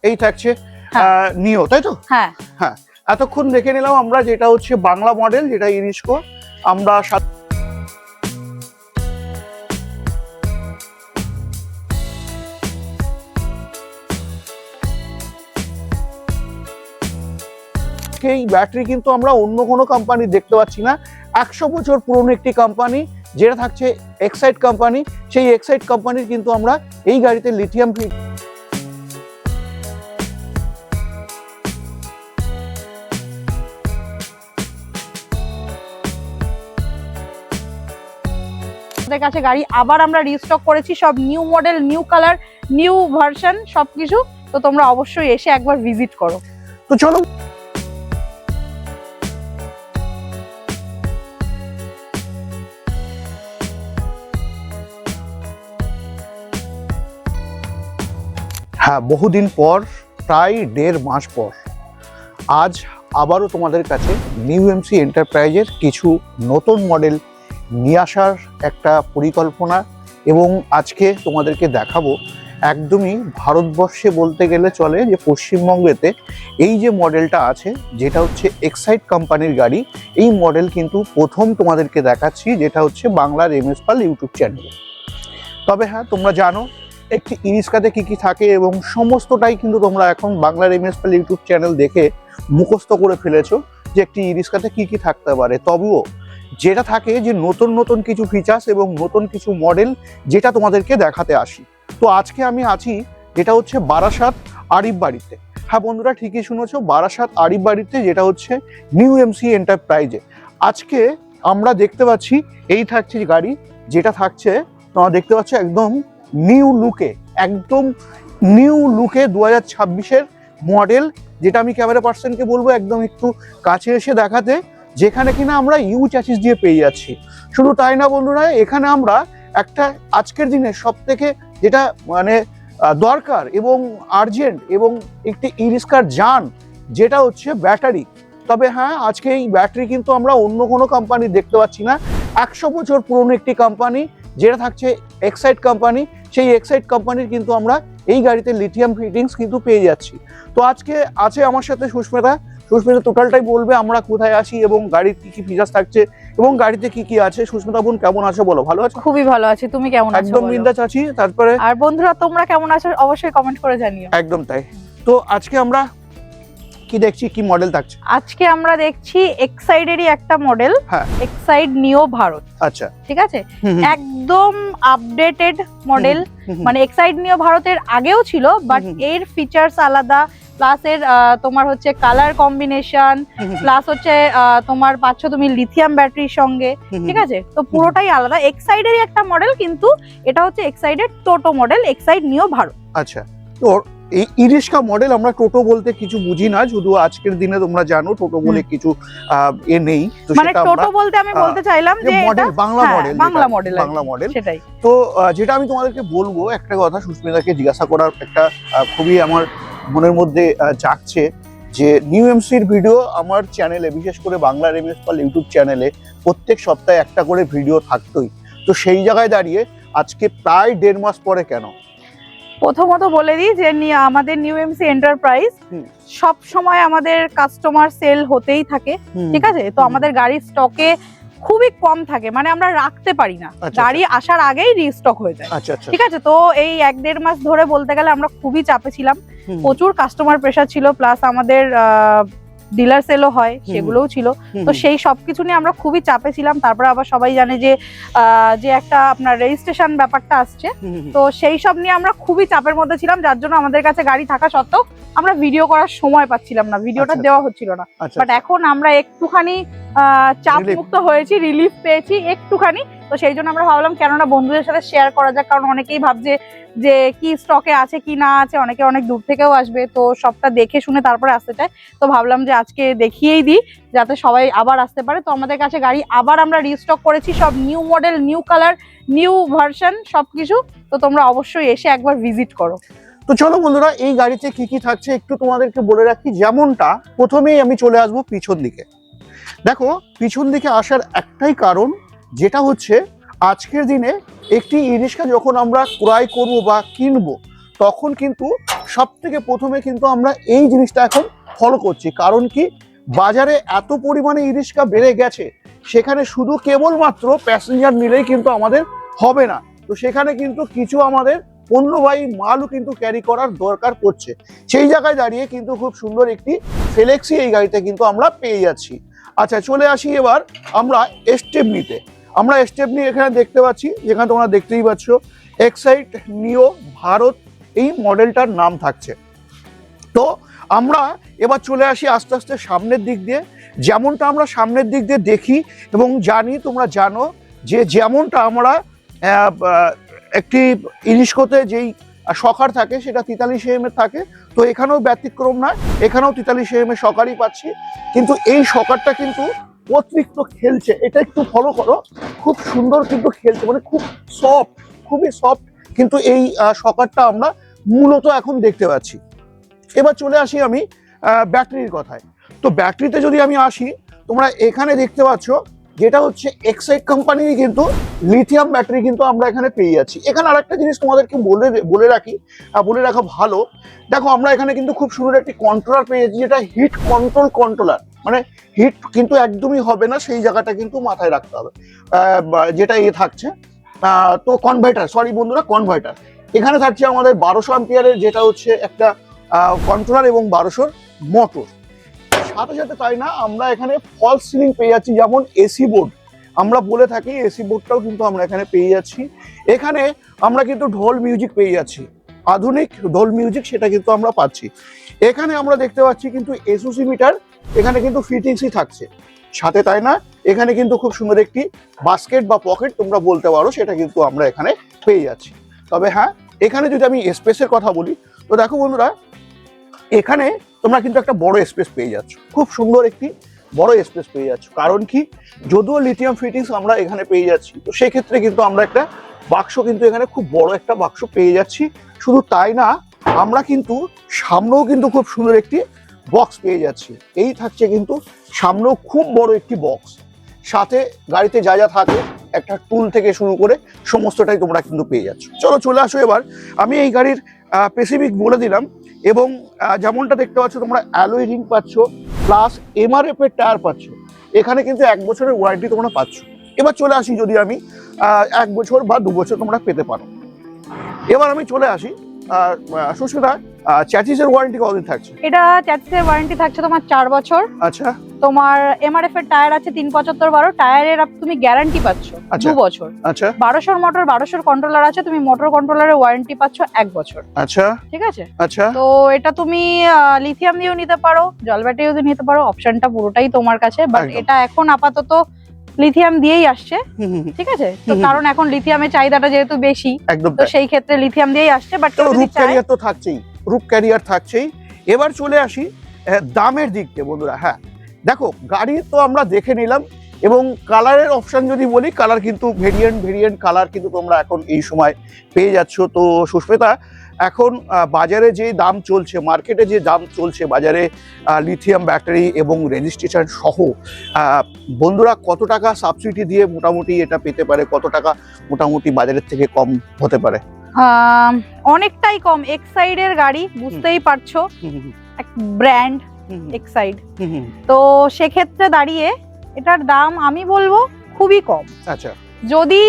এই থাকছে নিও, তাই তো? হ্যাঁ হ্যাঁ, এতক্ষণ দেখে নিলাম আমরা যেটা হচ্ছে বাংলা মডেল, যেটা ইউনেস্কো। আমরা এই ব্যাটারি কিন্তু আমরা অন্য কোনো কোম্পানি দেখতে পাচ্ছি না। 100 বছর পুরনো একটি কোম্পানি যেটা থাকছে এক্সাইড কোম্পানি, সেই এক্সাইড কোম্পানির কিন্তু আমরা এই গাড়িতে লিথিয়াম আমাদের কাছে গাড়ি আবার আমরা রিস্টক করেছি, সব new model, new colour, new version সবকিছু। তো তোমরা অবশ্যই এসে একবার ভিজিট করো। তো চলো হ্যাঁ, বহুদিন পর, প্রায় 1.5 মাস পর আজ আবারও তোমাদের কাছে নিউ এমসি এন্টারপ্রাইজের কিছু নতুন মডেল নিয়ে আসার একটা পরিকল্পনা। এবং আজকে তোমাদেরকে দেখাবো একদমই ভারতবর্ষে বলতে গেলে চলে যে পশ্চিমবঙ্গেতে এই যে মডেলটা আছে, যেটা হচ্ছে এক্সাইড কোম্পানির গাড়ি। এই মডেল কিন্তু প্রথম তোমাদেরকে দেখাচ্ছি, যেটা হচ্ছে বাংলার এমএস পাল ইউটিউব চ্যানেলে। তবে হ্যাঁ, তোমরা জানো একটি ইরিস্কাতে কি কি থাকে এবং সমস্তটাই কিন্তু তোমরা এখন বাংলার এমএস পাল ইউটিউব চ্যানেল দেখে মুখস্থ করে ফেলেছো যে একটি ইরিস্কাতে কি কি থাকতে পারে। তবুও যেটা থাকে যে নতুন নতুন কিছু ফিচার্স এবং নতুন কিছু মডেল, যেটা তোমাদেরকে দেখাতে আসি। তো আজকে আমি আছি যেটা হচ্ছে বারাসাত আরিফ বাড়িতে। হ্যাঁ বন্ধুরা, ঠিকই শুনেছো, বারাসাত আরিফ বাড়িতে, যেটা হচ্ছে নিউ এমসি এন্টারপ্রাইজে। আজকে আমরা দেখতে পাচ্ছি এই থাকছে গাড়ি, যেটা থাকছে তোমরা দেখতে পাচ্ছ একদম নিউ লুকে, একদম নিউ লুকে 2026-এর মডেল, যেটা আমি ক্যামেরা পার্সনকে বলবো একদম একটু কাছে এসে দেখাতে, যেখানে কিনা আমরা ইউ চ্যাসিস দিয়ে পেয়ে যাচ্ছি। শুধু তাই না বন্ধুরা, এখানে আমরা একটা আজকের দিনে সব থেকে যেটা মানে দরকার এবং আর্জেন্ট এবং একটি ইরিস্কার যান, যেটা হচ্ছে ব্যাটারি। তবে হ্যাঁ, আজকে এই ব্যাটারি কিন্তু আমরা অন্য কোনো কোম্পানি দেখতে পাচ্ছি না। 100 বছর পুরনো একটি কোম্পানি যেটা থাকছে এক্সাইড কোম্পানি, সেই এক্সাইড কোম্পানির কিন্তু আমরা এই গাড়িতে লিথিয়াম ফিটিংস কিন্তু পেয়ে যাচ্ছি। তো আজকে আছে আমার সাথে সুস্মিতা টোটালটাই বলবে আমরা কোথায় আছি এবং গাড়ির কি কি ফিচার্স থাকছে এবং গাড়িতে কি কি আছে। সুস্মিতা বোন, কেমন আছো বলো? ভালো আছো? খুবই ভালো আছি, তুমি কেমন আছো? একদম বিন্দাস আছি। তারপরে আর বন্ধুরা, তোমরা কেমন আছো অবশ্যই কমেন্ট করে জানিও। একদম তাই। তো আজকে আমরা কি দেখছি, কি মডেল থাকছে? আজকে আমরা দেখছি এক্সাইডেরই একটা মডেল, হ্যাঁ, এক্সাইড নিও ভারত। আচ্ছা, ঠিক আছে, একদম আপডেটেড মডেল। মানে এক্সাইড নিও ভারতের আগেও ছিল, বাট এর ফিচার্স আলাদা, প্লাস এর তোমার হচ্ছে কালার কম্বিনেশন, প্লাস হচ্ছে তোমার পাচ্ছ তুমি লিথিয়াম ব্যাটারির সঙ্গে। ঠিক আছে, তো পুরোটাই আলাদা। এক্সাইডেরই একটা মডেল, কিন্তু এটা হচ্ছে এক্সাইডের টোটো মডেল, এক্সাইড নিও ভারত। আচ্ছা। তো এই ইরিস্কা মডেল আমরা টোটো বলতে কিছু বুঝি না, শুধু আজকের দিনে তোমরা জানো টোটো বলে কিছু এ নেই। তো মানে টোটো বলতে আমি বলতে চাইলাম যে model, Bangla model, Bangla model সেটাই। তো যেটা আমি তোমাদেরকে বলবো, একটা কথা সুস্মিতাকে জিজ্ঞাসা করার একটা খুবই আমার মনের মধ্যে জাগছে, যে নিউ এমসির ভিডিও আমার চ্যানেলে, বিশেষ করে বাংলার এমএস পাল ইউটিউব চ্যানেলে প্রত্যেক সপ্তাহে একটা করে ভিডিও থাকতোই। তো সেই জায়গায় দাঁড়িয়ে আজকে প্রায় 1.5 মাস পরে কেন? প্রথমত বলে দিই যে আমাদের নিউ এমসি এন্টারপ্রাইজ সব সময় আমাদের কাস্টমার সেল হতেই থাকে। ঠিক আছে, তো আমাদের গাড়ির স্টকে খুবই কম থাকে, মানে আমরা রাখতে পারি না, গাড়ি আসার আগেই রিস্টক হয়ে যায়। ঠিক আছে, তো এই 1-1.5 মাস ধরে বলতে গেলে আমরা খুবই চাপে ছিলাম, প্রচুর কাস্টমার প্রেসার ছিল, প্লাস আমাদের ডিলার সেলও হয়, সেগুলোও ছিল। তো সেই সবকিছু নিয়ে আমরা খুবই চাপে ছিলাম। তারপরে আবার সবাই জানে যে একটা আপনার রেজিস্ট্রেশন ব্যাপারটা আসছে, তো সেই সব নিয়ে আমরা খুবই চাপের মধ্যে ছিলাম, যার জন্য আমাদের কাছে গাড়ি থাকা সত্ত্বেও আমরা ভিডিও করার সময় পাচ্ছিলাম না, ভিডিওটা দেওয়া হচ্ছিল না। বাট এখন আমরা একটুখানি চাপ মুক্ত হয়েছি, রিলিফ পেয়েছি একটুখানি। তো সেই জন্য আমরা ভাবলাম কেননা বন্ধুদের সাথে শেয়ার করা যাক, কারণ অনেকেই ভাবছে যে কি স্টকে আছে কি না আছে, অনেকে অনেক দূর থেকেও আসবে, তো সবটা দেখে শুনে তারপরে আসতে চায়। তো ভাবলাম যে আজকে দেখিয়েই দিই, যাতে সবাই আবার আসতে পারে। তো আমাদের কাছে গাড়ি আবার আমরা রিস্টক করেছি, সব new model, new colour, new version সবকিছু। তো তোমরা অবশ্যই এসে একবার ভিজিট করো। তো চলো বন্ধুরা, এই গাড়িতে কি কি থাকছে একটু তোমাদেরকে বলে রাখি। যেমনটা প্রথমেই আমি চলে আসবো পিছন দিকে। দেখো, পিছন দিকে আসার একটাই কারণ, যেটা হচ্ছে আজকের দিনে একটি ইরিস্কা যখন আমরা ক্রয় করব বা কিনবো, তখন কিন্তু সব থেকে প্রথমে কিন্তু আমরা এই জিনিসটা এখন ফলো করছি। কারণ কি, বাজারে এত পরিমাণে ই রিক্সা বেড়ে গেছে, সেখানে শুধু কেবলমাত্র প্যাসেঞ্জার নিলেই কিন্তু আমাদের হবে না। তো সেখানে কিন্তু কিছু আমাদের পণ্যবাহী মালও কিন্তু ক্যারি করার দরকার পড়ছে। সেই জায়গায় দাঁড়িয়ে কিন্তু খুব সুন্দর একটি ফ্লেক্সি এই গাড়িতে কিন্তু আমরা পেয়ে যাচ্ছি। আচ্ছা, চলে আসি এবার আমরা স্টেপনিতে। আমরা স্টেপনি এখানে দেখতে পাচ্ছি, যেখানে তোমরা দেখতেই পাচ্ছ এক্সাইট নিও ভারত এই মডেলটার নাম থাকছে। তো আমরা এবার চলে আসি আস্তে আস্তে সামনের দিক দিয়ে। যেমনটা আমরা সামনের দিক দিয়ে দেখি এবং জানি, তোমরা জানো যে যেমনটা আমরা একটি ইলিশকোতে যেই সকার থাকে সেটা 43 mm থাকে, তো এখানেও ব্যতিক্রম নয়, এখানেও 43 mm সকারই পাচ্ছি। কিন্তু এই সকারটা কিন্তু অতিরিক্ত খেলছে, এটা একটু ফলো করো, খুব সুন্দর কিন্তু খেলছে, মানে খুব সফট, খুবই সফট কিন্তু এই সকারটা আমরা মূলত এখন দেখতে পাচ্ছি। এবার চলে আসি আমি ব্যাটারির কথায়। তো ব্যাটারিতে যদি আমি আসি, তোমরা এখানে দেখতে পাচ্ছ যেটা হচ্ছে এক্সাইট কোম্পানির কিন্তু লিথিয়াম ব্যাটারি কিন্তু আমরা এখানে পেয়ে যাচ্ছি। এখানে আরেকটা জিনিস তোমাদেরকে বলে রাখা ভালো, দেখো আমরা এখানে কিন্তু খুব সুন্দর একটি কন্ট্রোলার পেয়ে যাচ্ছি, যেটা হিট কন্ট্রোলার, মানে হিট কিন্তু একদমই হবে না, সেই জায়গাটা কিন্তু মাথায় রাখতে হবে। যেটা থাকছে তো কনভার্টার এখানে থাকছে আমাদের 1200 অ্যাম্পিয়ারের, যেটা হচ্ছে একটা কন্ট্রোলার এবং 1200 মোটর। সাথে সাথে তাই না, আমরা এখানে ফলস সিলিং পেয়ে যাচ্ছি, যেমন এসি বোর্ড আমরা বলে থাকি, এসি বোর্ডটাও কিন্তু আমরা এখানে পেয়ে যাচ্ছি। এখানে আমরা কিন্তু ঢোল মিউজিক পেয়ে যাচ্ছি, আধুনিক ঢোল মিউজিক সেটা কিন্তু আমরা পাচ্ছি। এখানে আমরা দেখতে পাচ্ছি কিন্তু এসওসি মিটার এখানে কিন্তু ফিটিংসই থাকছে সাথে, তাই না। এখানে কিন্তু খুব সুন্দর একটি বাস্কেট বা পকেট তোমরা বলতে পারো, সেটা কিন্তু আমরা এখানে পেয়ে যাচ্ছি। তবে হ্যাঁ, এখানে যদি আমি স্পেসের কথা বলি, তো দেখো বন্ধুরা, এখানে তোমরা কিন্তু একটা বড় স্পেস পেয়ে যাচ্ছ, খুব সুন্দর একটি বড় স্পেস পেয়ে যাচ্ছ। কারণ কি, যদিও লিথিয়াম ফিটিংস আমরা এখানে পেয়ে যাচ্ছি, তো সেই ক্ষেত্রে কিন্তু আমরা একটা বাক্স কিন্তু এখানে খুব বড় একটা বাক্স পেয়ে যাচ্ছি। শুধু তাই না, আমরা কিন্তু সামনেও কিন্তু খুব সুন্দর একটি বক্স পেয়ে যাচ্ছি। এই থাকছে কিন্তু সামনেও খুব বড় একটি বক্স, সাথে গাড়িতে যা যা থাকে একটা টুল থেকে শুরু করে সমস্তটাই তোমরা কিন্তু পেয়ে যাচ্ছ। চলে আসো এবার আমি এই গাড়ির স্পেসিফিক বলে দিলাম। এবং যেমনটা দেখতে পাচ্ছ, তোমরা অ্যালয় রিং পাচ্ছ, প্লাস এমআরএফ এর টায়ার পাচ্ছ। এখানে কিন্তু 1 বছরের ওয়ারেন্টি তোমরা পাচ্ছ। এবার চলে আসি, যদি আমি 1 বছর বা 2 বছর তোমরা পেতে পারো। এবার আমি চলে আসি সুস্মিতা, চ্যাসিসের ওয়ারেন্টি কতদিন থাকছে? এটা চ্যাসিসের ওয়ারেন্টি থাকছে তোমার 4 বছর। আচ্ছা। তোমার এমআরএফ এর টায়ার আছে 375/12, টায়ারের তুমি গ্যারান্টি পাচ্ছ 2 বছর। আচ্ছা। 1200 মোটর, 1200 কন্ট্রোলার আছে, তুমি মোটর কন্ট্রোলারের ওয়ারেন্টি পাচ্ছ 1 বছর। আচ্ছা, ঠিক আছে। আচ্ছা। তো এটা তুমি লিথিয়াম দিয়েও নিতে পারো, জল ব্যাটারিও দিয়ে নিতে পারো, অপশনটা পুরোটাই তোমার কাছে। বাট এটা এখন আপাতত লিথিয়াম দিয়েই আসছে, ঠিক আছে। তো কারণ এখন লিথিয়ামের চাহিদাটা যেহেতু বেশি, একদম, তো সেই ক্ষেত্রে লিথিয়াম দিয়েই আসছে। বাট রূপ ক্যারিয়ার তো থাকছেই, রূপ ক্যারিয়ার থাকছেই। এবার চলে আসি দামের দিক দিয়ে বন্ধুরা। হ্যাঁ দেখো, গাড়ি তো আমরা দেখে নিলাম, এবং কালারের অপশন যদি বলি, কালার কিন্তু ভেরিয়েন্ট কালার কিন্তু তোমরা এখন এই সময় পেয়ে যাচ্ছ। তো সুস্মিতা, এখন বাজারে যে দাম চলছে, মার্কেটে যে দাম চলছে বাজারে লিথিয়াম ব্যাটারি এবং রেজিস্ট্রেশন সহ, বন্ধুরা কত টাকা সাবসিডি দিয়ে মোটামুটি এটা পেতে পারে, কত টাকা মোটামুটি বাজারের থেকে কম হতে পারে? অনেকটাই কম। এক্সাইডের গাড়ি, বুঝতেই পারছো, এক ব্র্যান্ড এক্সাইড, তো সেক্ষেত্রে দাঁড়িয়ে এটার দাম আমি বলবো খুবই কম। আচ্ছা। যদি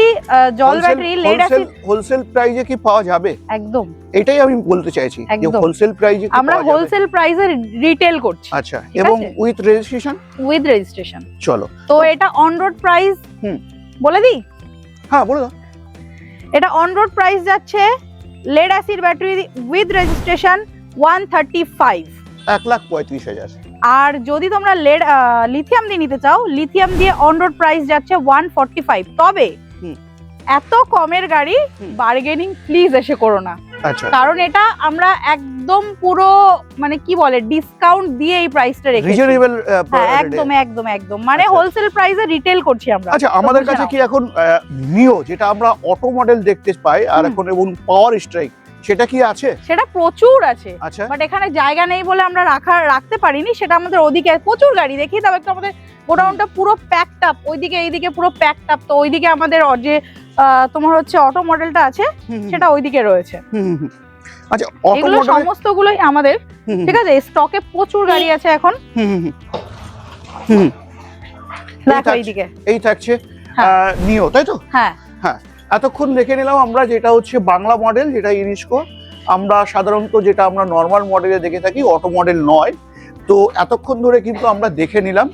জল ব্যাটারি লেড অ্যাসিড হোলসেল প্রাইসে কি পাওয়া যাবে? একদম, এটাই আমি বলতে চাইছি যে হোলসেল প্রাইসে আমরা হোলসেল প্রাইসে রিটেল করছি। আচ্ছা, এবং উইথ রেজিস্ট্রেশন। চলো, তো এটা অন রোড প্রাইস বলে দিই। হ্যাঁ বলে দাও। এটা অন রোড প্রাইস যাচ্ছে lead acid battery with registration 135, 1,35,000। আর যদি তোমরা লিথিয়াম দিয়ে নিতে চাও, লিথিয়াম দিয়ে অন রোড প্রাইস যাচ্ছে 145। তবে এত কমের গাড়ি বার্গেনিং প্লিজ এসে করো না। আচ্ছা। কারণ এটা আমরা একদম পুরো মানে কি বলে ডিসকাউন্ট দিয়ে এই প্রাইসটা রেখেছি, রিজনেবল। একদম মানে হোলসেল প্রাইসে রিটেল করছি আমরা। আচ্ছা, আমাদের কাছে কি এখন নিও, যেটা আমরা অটো মডেল দেখতে পাই, আর এখন এবং পাওয়ার স্ট্রাইক, সেটা কি আছে? সেটা প্রচুর আছে। আচ্ছা। বাট এখানে জায়গা নেই বলে আমরা রাখতে পারিনি। সেটা আমাদের ওদিকে প্রচুর গাড়ি, দেখি তবে একটু আমাদের গোডাউনটা পুরো প্যাকড আপ, ওইদিকে এইদিকে পুরো প্যাকড আপ। তো ওইদিকে আমাদের যে তোমার হচ্ছে অটো মডেলটা আছে, সেটা ওইদিকে রয়েছে। আচ্ছা এগুলো অটোমোটিভ সমস্তগুলোই আমাদের, ঠিক আছে, স্টকে প্রচুর গাড়ি আছে এখন। দেখো এইদিকে এই থাকছে নিও, তাই তো? হ্যাঁ হ্যাঁ, এতক্ষণ দেখে নিলাম আমরা যেটা হচ্ছে বাংলা মডেল, যেটা ইনিস্কো। আমরা সাধারণত যেটা আমরা নর্মাল মডেলে দেখে থাকি, অটো মডেল নয়। তো এতক্ষণ ধরে কিন্তু আমরা দেখে নিলাম,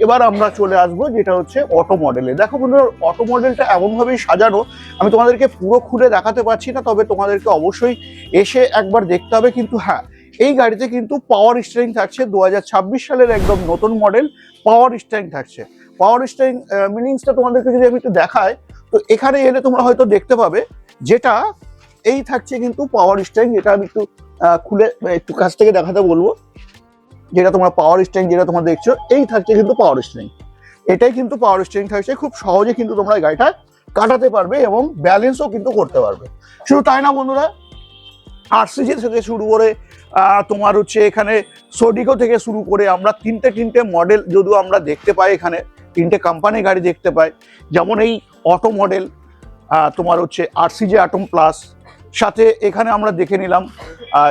এবার আমরা চলে আসবো যেটা হচ্ছে অটো মডেলে। দেখো বন্ধুরা, অটো মডেলটা এমনভাবেই সাজানো, আমি তোমাদেরকে পুরো খুলে দেখাতে পারছি না, তবে তোমাদেরকে অবশ্যই এসে একবার দেখতে হবে। কিন্তু হ্যাঁ, এই গাড়িতে কিন্তু পাওয়ার স্টিয়ারিং থাকছে, 2026 সালের একদম নতুন মডেল পাওয়ার স্টিয়ারিং থাকছে। পাওয়ার স্টিয়ারিং মিনিংসটা তোমাদেরকে যদি আমি একটু দেখাই, তো এখানে এলে তোমরা হয়তো দেখতে পাবে যেটা এই থাকছে কিন্তু পাওয়ার স্টিয়ারিং, যেটা আমি একটু খুলে একটু কাছ থেকে দেখাতে বলবো। যেটা তোমরা পাওয়ার স্টিয়ারিং যেটা তোমরা দেখছো, এই থাকছে কিন্তু পাওয়ার স্টিয়ারিং। এটাই কিন্তু পাওয়ার স্টিয়ারিং থাকছে, খুব সহজে কিন্তু তোমরা এই গাড়িটা কাটাতে পারবে এবং ব্যালেন্সও কিন্তু করতে পারবে। শুধু তাই না বন্ধুরা, আরসিজি থেকে শুরু করে তোমার হচ্ছে এখানে সোডিকো থেকে শুরু করে আমরা তিনটে মডেল যদিও আমরা দেখতে পাই, এখানে তিনটে কোম্পানির গাড়ি দেখতে পাই। যেমন এই অটো মডেল, তোমার হচ্ছে আরসিজি অ্যাটম প্লাস, সাথে এখানে আমরা দেখে নিলাম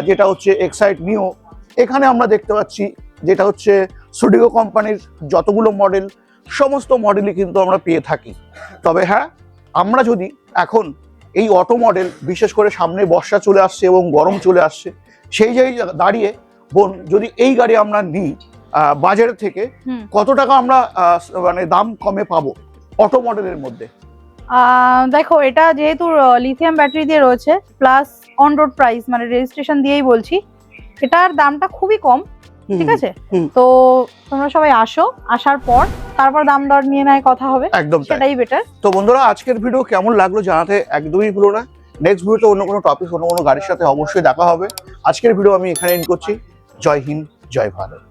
যেটা হচ্ছে এক্সাইট নিও। এখানে আমরা দেখতে পাচ্ছি যেটা হচ্ছে সোডিকো কোম্পানির যতগুলো মডেল, সমস্ত মডেলই কিন্তু আমরা পেয়ে থাকি। তবে হ্যাঁ, আমরা যদি এখন এই অটো মডেল, বিশেষ করে সামনে বর্ষা চলে আসছে এবং গরম চলে আসছে, সেই জায়গায় দাঁড়িয়ে বোন যদি এই গাড়ি আমরা নিই বাজার থেকে, কত টাকা আমরা মানে দাম কমে পাবো অটো মডেলের মধ্যে? দেখো, এটা যেহেতু লিথিয়াম ব্যাটারি দিয়ে রয়েছে, প্লাস অন রোড প্রাইস মানে রেজিস্ট্রেশন দিয়েই বলছি, এটার দামটা খুবই কম, ঠিক আছে? তো তোমরা সবাই আসো, আসার পর তারপর দাম দর নিয়ে নেয় কথা হবে, একদম সেটাই বেটার। তো বন্ধুরা, আজকের ভিডিও কেমন লাগলো জানাতে একদমই ভুলো না। নেক্সট ভিডিওতে অন্য কোনো টপিক, অন্য কোনো গাড়ির সাথে অবশ্যই দেখা হবে। আজকের ভিডিও আমি এখানে এন্ড করছি। জয় হিন্দ, জয় ভারত।